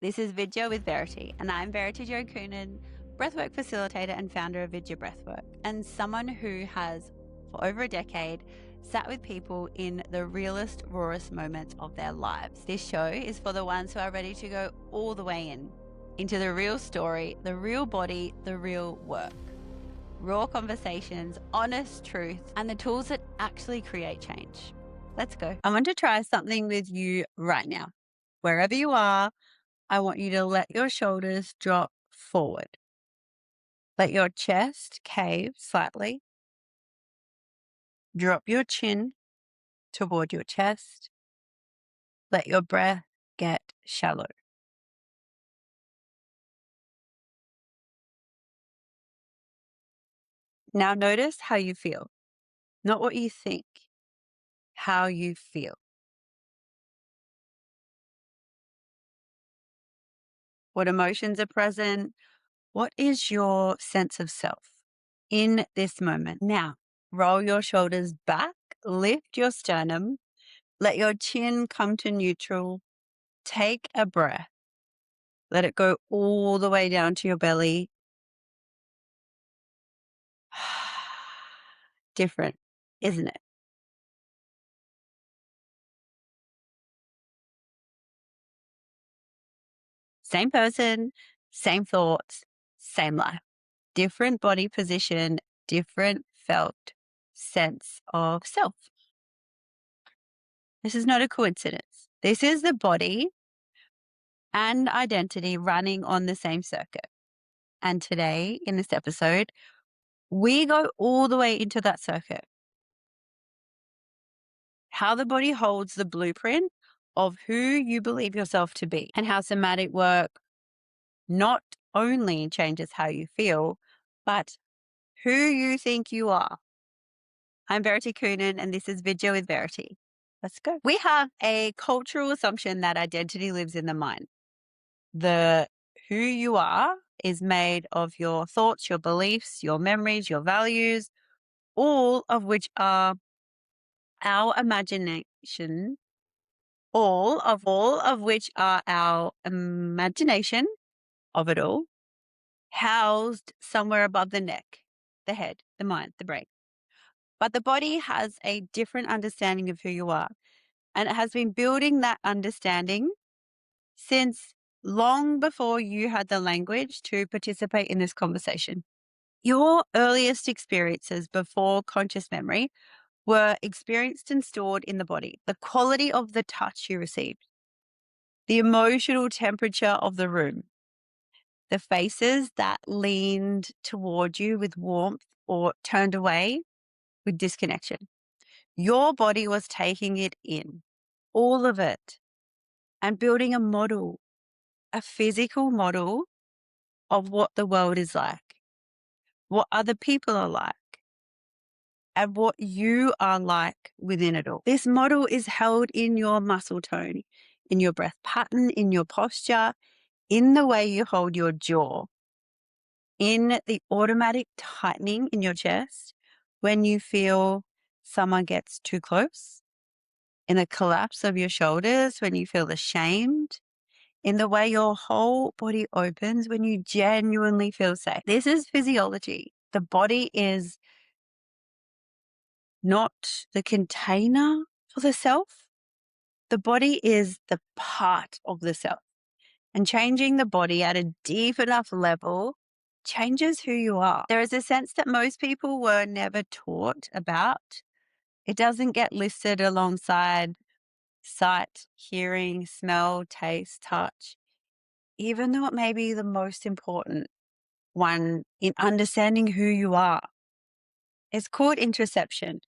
This is Vidya with Verity, and I'm Verity Jo Coonan, breathwork facilitator and founder of Vidya Breathwork, and someone who has, for over a decade, sat with people in the realest, rawest moments of their lives. This show is for the ones who are ready to go all the way into the real story, the real body, the real work. Raw conversations, honest truth, and the tools that actually create change. Let's go. I want to try something with you right now. Wherever you are, I want you to let your shoulders drop forward. Let your chest cave slightly. Drop your chin toward your chest. Let your breath get shallow. Now notice how you feel, not what you think, how you feel. What emotions are present? What is your sense of self in this moment? Now, roll your shoulders back, lift your sternum, let your chin come to neutral. Take a breath. Let it go all the way down to your belly. Different, isn't it? Same person, same thoughts, same life. Different body position, different felt sense of self. This is not a coincidence. This is the body and identity running on the same circuit. And today, in this episode, we go all the way into that circuit. How the body holds the blueprint of who you believe yourself to be, and how somatic work not only changes how you feel, but who you think you are. I'm Verity Coonan, and this is Vidya with Verity. Let's go. We have a cultural assumption that identity lives in the mind. The who you are is made of your thoughts, your beliefs, your memories, your values, all of which are our imagination, all of which are our imagination of it all, housed somewhere above the neck, the head, the mind, the brain. But the body has a different understanding of who you are. And it has been building that understanding since long before you had the language to participate in this conversation. Your earliest experiences before conscious memory were experienced and stored in the body. The quality of the touch you received, the emotional temperature of the room, the faces that leaned toward you with warmth or turned away with disconnection. Your body was taking it in, all of it, and building a model, a physical model of what the world is like, what other people are like, and what you are like within it all. This model is held in your muscle tone, in your breath pattern, in your posture, in the way you hold your jaw, in the automatic tightening in your chest when you feel someone gets too close, in a collapse of your shoulders when you feel ashamed, in the way your whole body opens when you genuinely feel safe. This is physiology. The body is not the container for the self. The body is the part of the self. And changing the body at a deep enough level changes who you are. There is a sense that most people were never taught about. It doesn't get listed alongside sight, hearing, smell, taste, touch, even though it may be the most important one in understanding who you are. It's called interoception,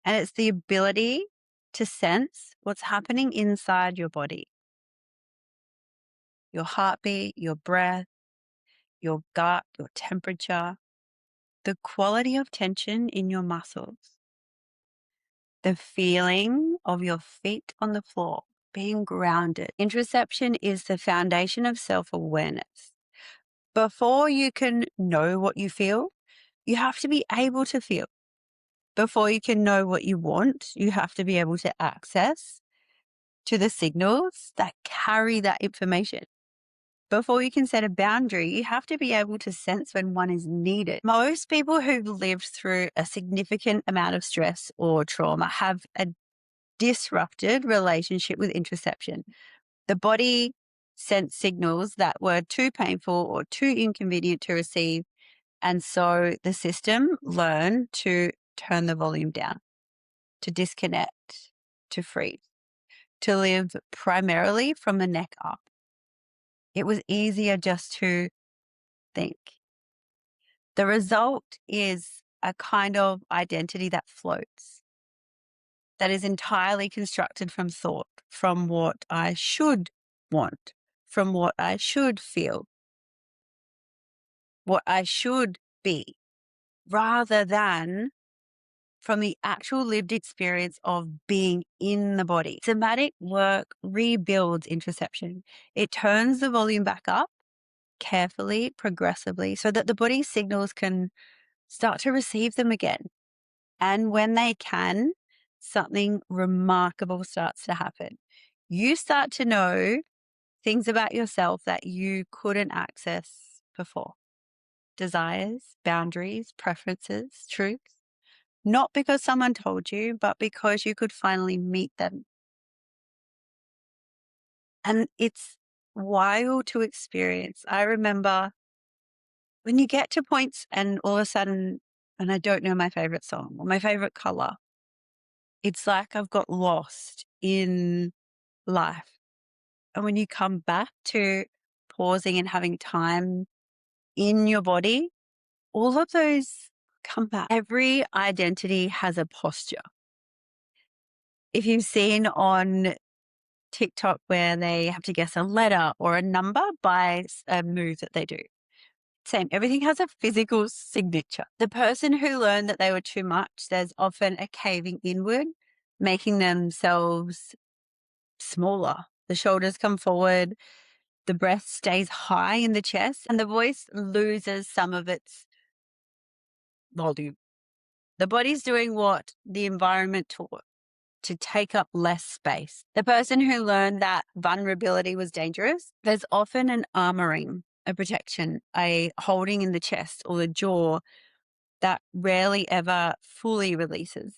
and it's the ability to sense what's happening inside your body. Your heartbeat, your breath, your gut, your temperature, the quality of tension in your muscles, the feeling of your feet on the floor, being grounded. Interoception is the foundation of self-awareness. Before you can know what you feel, you have to be able to feel. Before you can know what you want, you have to be able to access to the signals that carry that information. Before you can set a boundary, you have to be able to sense when one is needed. Most people who've lived through a significant amount of stress or trauma have a disrupted relationship with interoception. The body sent signals that were too painful or too inconvenient to receive. And so the system learned to turn the volume down, to disconnect, to freeze, to live primarily from the neck up. It was easier just to think. The result is a kind of identity that floats, that is entirely constructed from thought, from what I should want, from what I should feel, what I should be, rather than from the actual lived experience of being in the body. Somatic work rebuilds interoception. It turns the volume back up carefully, progressively, so that the body's signals can start to receive them again. And when they can, something remarkable starts to happen. You start to know things about yourself that you couldn't access before. Desires, boundaries, preferences, truths. Not because someone told you, but because you could finally meet them. And it's wild to experience. I remember when you get to points and all of a sudden, and I don't know my favorite song or my favorite color, it's like I've got lost in life. And when you come back to pausing and having time in your body, all of those come back. Every identity has a posture. If you've seen on TikTok where they have to guess a letter or a number by a move that they do. Same, everything has a physical signature. The person who learned that they were too much, there's often a caving inward, making themselves smaller. The shoulders come forward, the breath stays high in the chest, and the voice loses some of its volume. The body's doing what the environment taught, to take up less space. The person who learned that vulnerability was dangerous, there's often an armoring, a protection, a holding in the chest or the jaw that rarely ever fully releases,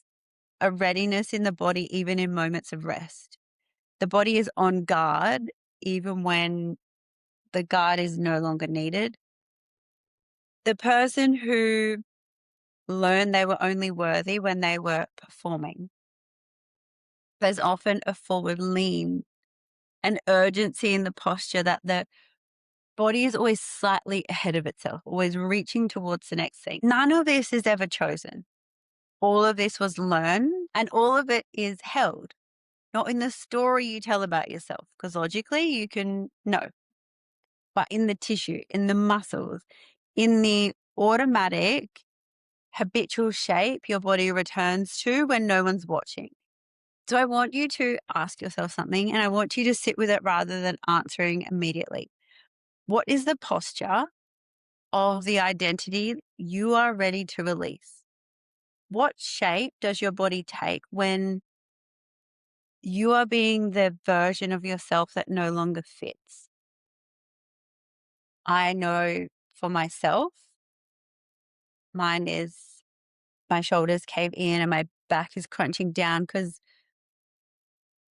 a readiness in the body, even in moments of rest. The body is on guard, even when the guard is no longer needed. The person who learned they were only worthy when they were performing, there's often a forward lean, an urgency in the posture that the body is always slightly ahead of itself, always reaching towards the next thing. None of this is ever chosen. All of this was learned and all of it is held, not in the story you tell about yourself, because logically you can know, but in the tissue, in the muscles, in the automatic habitual shape your body returns to when no one's watching. So I want you to ask yourself something and I want you to sit with it rather than answering immediately. What is the posture of the identity you are ready to release? What shape does your body take when you are being the version of yourself that no longer fits? I know for myself, mine is my shoulders cave in and my back is crunching down because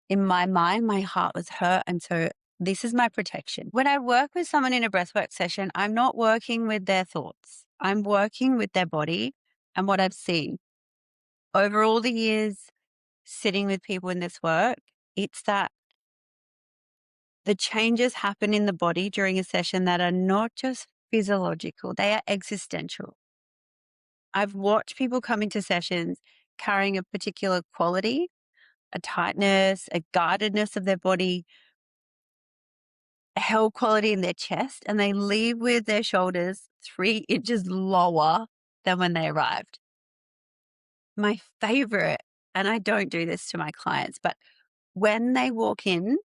in my mind, my heart was hurt. And so this is my protection. When I work with someone in a breathwork session, I'm not working with their thoughts. I'm working with their body and what I've seen. Over all the years sitting with people in this work, it's that the changes happen in the body during a session that are not just physiological, they are existential. I've watched people come into sessions carrying a particular quality, a tightness, a guardedness of their body, a held quality in their chest, and they leave with their shoulders 3 inches lower than when they arrived. My favorite, and I don't do this to my clients, but when they walk in,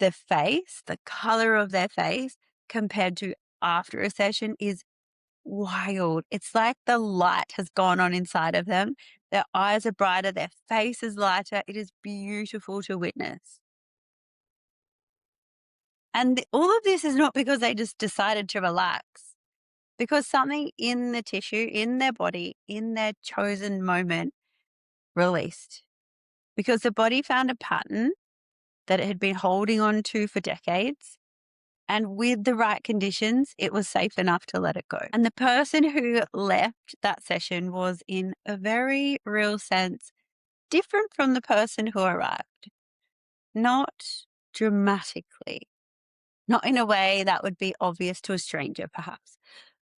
the face, the color of their face compared to after a session is wild. It's like the light has gone on inside of them. Their eyes are brighter, their face is lighter. It is beautiful to witness. And all of this is not because they just decided to relax, because something in the tissue, in their body, in their chosen moment released. Because the body found a pattern that it had been holding on to for decades. And with the right conditions, it was safe enough to let it go. And the person who left that session was, in a very real sense, different from the person who arrived. Not dramatically, not in a way that would be obvious to a stranger, perhaps,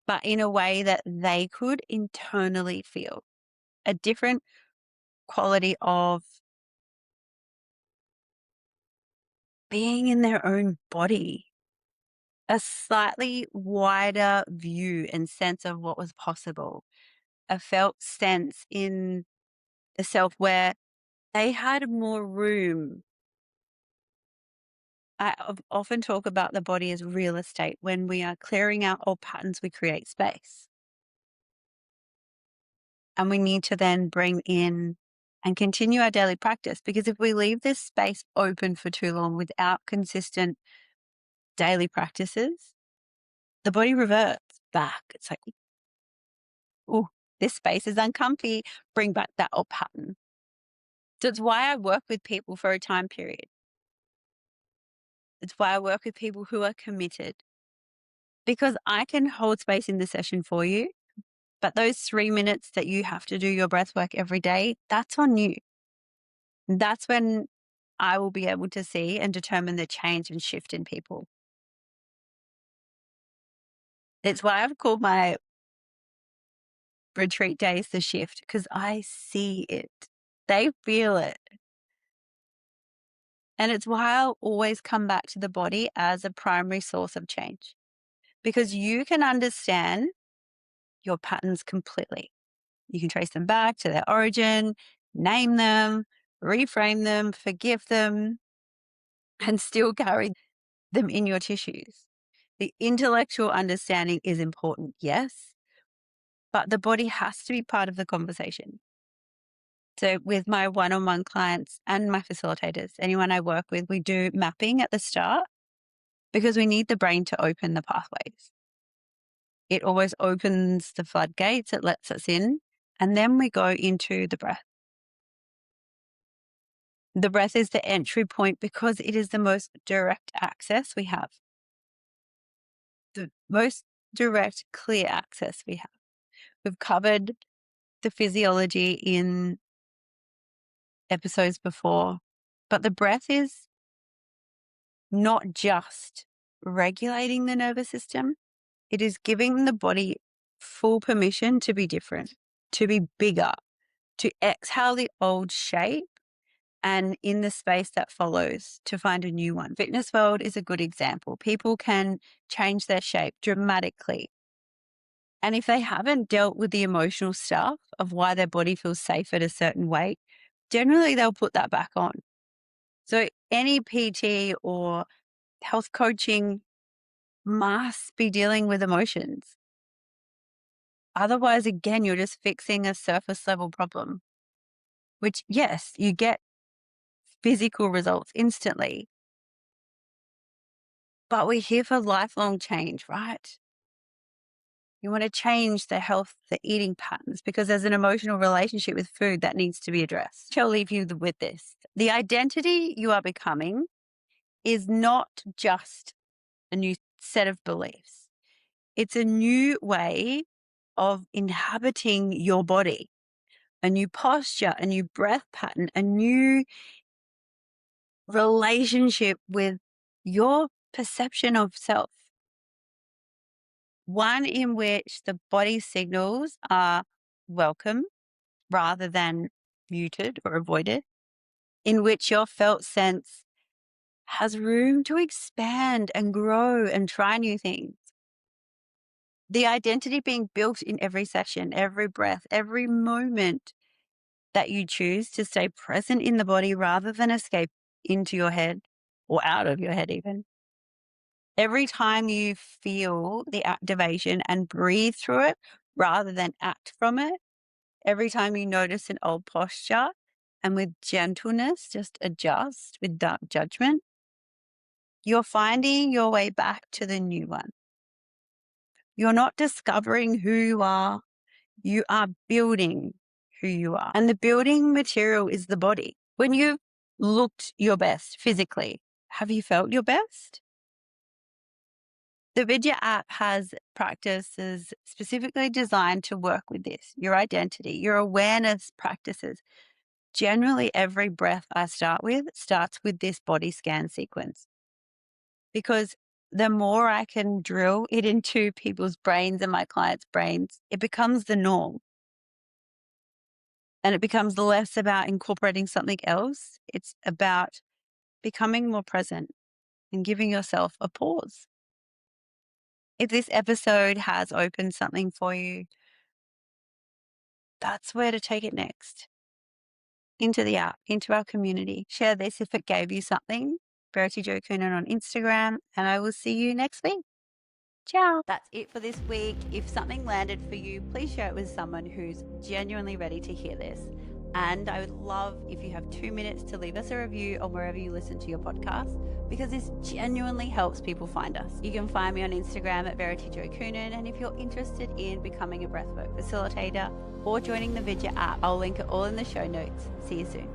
but in a way that they could internally feel a different quality of being in their own body, a slightly wider view and sense of what was possible, a felt sense in the self where they had more room. Often talk about the body as real estate. When we are clearing out old patterns, we create space. And we need to then bring in and continue our daily practice, because if we leave this space open for too long without consistent daily practices, the body reverts back. It's like, oh, this space is uncomfy. Bring back that old pattern. So it's why I work with people for a time period. It's why I work with people who are committed, because I can hold space in the session for you. But those 3 minutes that you have to do your breath work every day, that's on you. That's when I will be able to see and determine the change and shift in people. It's why I've called my retreat days the shift, because I see it. They feel it. And it's why I'll always come back to the body as a primary source of change, because you can understand your patterns completely. You can trace them back to their origin, name them, reframe them, forgive them, and still carry them in your tissues. The intellectual understanding is important, yes, but the body has to be part of the conversation. So with my one-on-one clients and my facilitators, anyone I work with, we do mapping at the start because we need the brain to open the pathways. It always opens the floodgates, it lets us in, and then we go into the breath. The breath is the entry point because it is the most direct access we have. The most direct, clear access we have. We've covered the physiology in episodes before, but the breath is not just regulating the nervous system, it is giving the body full permission to be different, to be bigger, to exhale the old shape, and in the space that follows to find a new one. Fitness world is a good example. People can change their shape dramatically. And if they haven't dealt with the emotional stuff of why their body feels safe at a certain weight, generally they'll put that back on. So any PT or health coaching must be dealing with emotions. Otherwise, again, you're just fixing a surface level problem, which, yes, you get physical results instantly, but we're here for lifelong change, right? You want to change the health, the eating patterns, because there's an emotional relationship with food that needs to be addressed. I'll leave you with this. The identity you are becoming is not just a new set of beliefs. It's a new way of inhabiting your body, a new posture, a new breath pattern, a new relationship with your perception of self. One in which the body signals are welcome rather than muted or avoided, in which your felt sense has room to expand and grow and try new things. The identity being built in every session, every breath, every moment that you choose to stay present in the body rather than escape into your head or out of your head even. Every time you feel the activation and breathe through it rather than act from it, every time you notice an old posture and with gentleness, just adjust without judgment, You're finding your way back to the new one. You're not discovering who you are building who you are. And the building material is the body. When you've looked your best physically, have you felt your best? The Vidya app has practices specifically designed to work with this, your identity, your awareness practices. Generally, every breath I start with starts with this body scan sequence, because the more I can drill it into people's brains and my clients' brains, it becomes the norm. And it becomes less about incorporating something else. It's about becoming more present and giving yourself a pause. If this episode has opened something for you, that's where to take it next. Into the app, into our community. Share this if it gave you something. Verity Jo Coonan on Instagram, and I will see you next week. Ciao. That's it for this week. If something landed for you, please share it with someone who's genuinely ready to hear this. And I would love if you have 2 minutes to leave us a review on wherever you listen to your podcast, because this genuinely helps people find us. You can find me on Instagram at Verity Jo Coonan. And if you're interested in becoming a breathwork facilitator or joining the Vidya app, I'll link it all in the show notes. See you soon.